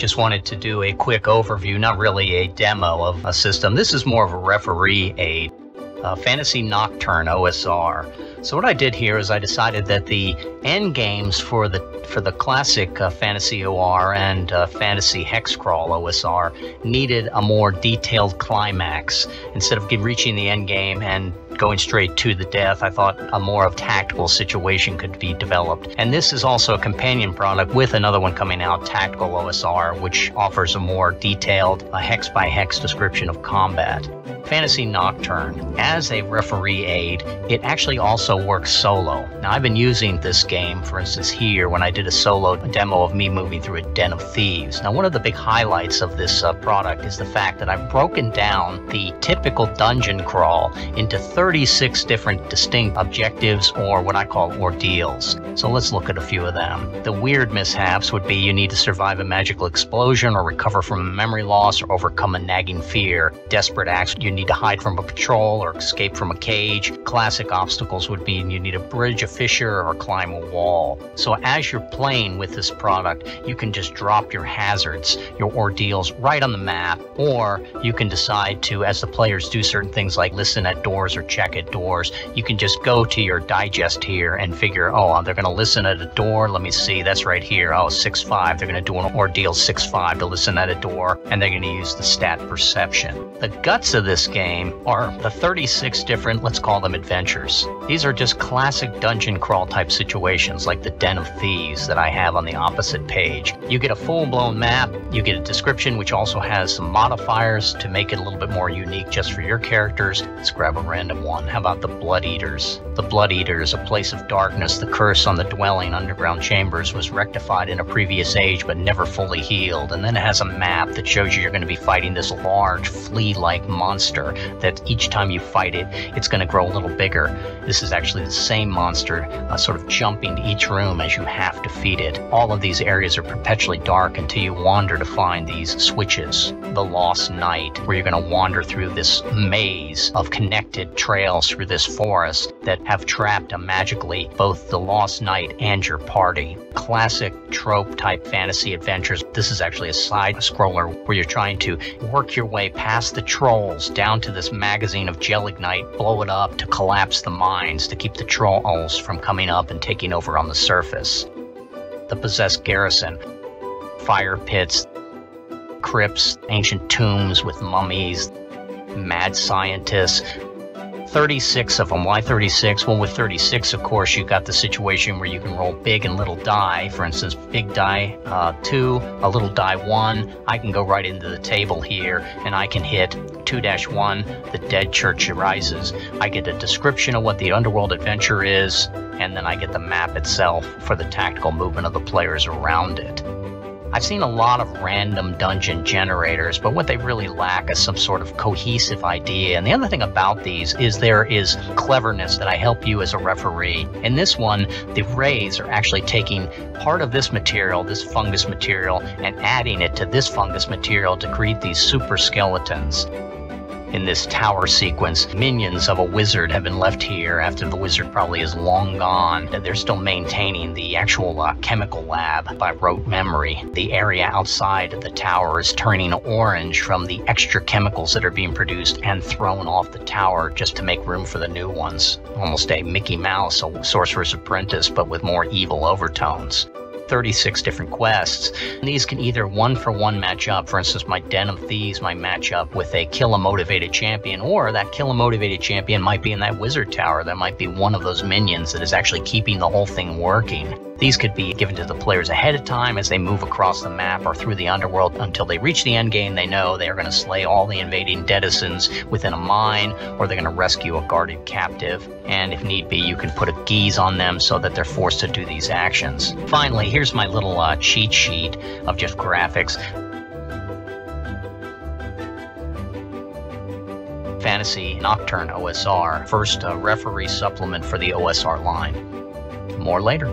just wanted to do a quick overview, not really a demo of a system. This is more of a referee aid. Fantasy Nocturn OSR. So what I did here is I decided that the end games for the classic Fantasy OR and Fantasy Hexcrawl OSR needed a more detailed climax. Instead of reaching the end game and going straight to the death, I thought a more of tactical situation could be developed. And this is also a companion product with another one coming out, Tactical OSR, which offers a more detailed hex by hex description of combat. Fantasy Nocturn, as a referee aid, it actually also works solo. Now, I've been using this game, for instance, here when I did a solo demo of me moving through a den of thieves. Now, one of the big highlights of this product is the fact that I've broken down the typical dungeon crawl into 36 different distinct objectives, or what I call ordeals. So let's look at a few of them. The weird mishaps would be you need to survive a magical explosion, or recover from a memory loss, or overcome a nagging fear. Desperate acts, you need to hide from a patrol or escape from a cage. Classic obstacles would be you need to bridge a fissure or climb a wall. So as you're playing with this product, you can just drop your hazards, your ordeals, right on the map, or you can decide to, as the players do certain things like listen at doors or check at doors, you can just go to your digest here and figure, oh, they're going to listen at a door. Let me see, that's right here. Oh, 6-5. They're going to do an ordeal 6-5 to listen at a door, and they're going to use the stat perception. The guts of this game are the 36 different, let's call them adventures. These are just classic dungeon crawl type situations like the Den of Thieves that I have on the opposite page. You get a full-blown map, you get a description which also has some modifiers to make it a little bit more unique just for your characters. Let's grab a random one. How about the Blood Eaters? The Blood Eaters, a place of darkness. The curse on the dwelling underground chambers was rectified in a previous age but never fully healed. And then it has a map that shows you're going to be fighting this large flea-like monster that each time you fight it, it's going to grow a little bigger. This is actually the same monster sort of jumping to each room as you have to feed it. All of these areas are perpetually dark until you wander to find these switches. The Lost Night, where you're going to wander through this maze of connected trails through this forest that have trapped magically both the Lost Knight and your party. Classic trope type fantasy adventures. This is actually a side scroller where you're trying to work your way past the trolls down to this magazine of gelignite, blow it up to collapse the mines to keep the trolls from coming up and taking over on the surface. The Possessed Garrison, fire pits, crypts, ancient tombs with mummies, mad scientists. 36 of them. Why 36? Well, with 36, of course, you've got the situation where you can roll big and little die. For instance, big die 2, a little die 1. I can go right into the table here, and I can hit 2-1, the Dead Church Arises. I get a description of what the underworld adventure is, and then I get the map itself for the tactical movement of the players around it. I've seen a lot of random dungeon generators, but what they really lack is some sort of cohesive idea. And the other thing about these is there is cleverness that I help you as a referee. In this one, the Rays are actually taking part of this material, this fungus material, and adding it to this fungus material to create these super skeletons. In this tower sequence, minions of a wizard have been left here after the wizard probably is long gone. They're still maintaining the actual chemical lab by rote memory. The area outside of the tower is turning orange from the extra chemicals that are being produced and thrown off the tower just to make room for the new ones. Almost a Mickey Mouse, a Sorcerer's Apprentice, but with more evil overtones. 36 different quests. And these can either one-for-one match up. For instance, my Den of Thieves might match up with a kill-a-motivated champion, or that kill-a-motivated champion might be in that wizard tower. That might be one of those minions that is actually keeping the whole thing working. These could be given to the players ahead of time as they move across the map or through the underworld until they reach the end game. They know they are going to slay all the invading denizens within a mine, or they're going to rescue a guarded captive. And if need be, you can put a geese on them so that they're forced to do these actions. Finally, here's my little cheat sheet of just graphics. Fantasy Nocturn OSR, first referee supplement for the OSR line. More later.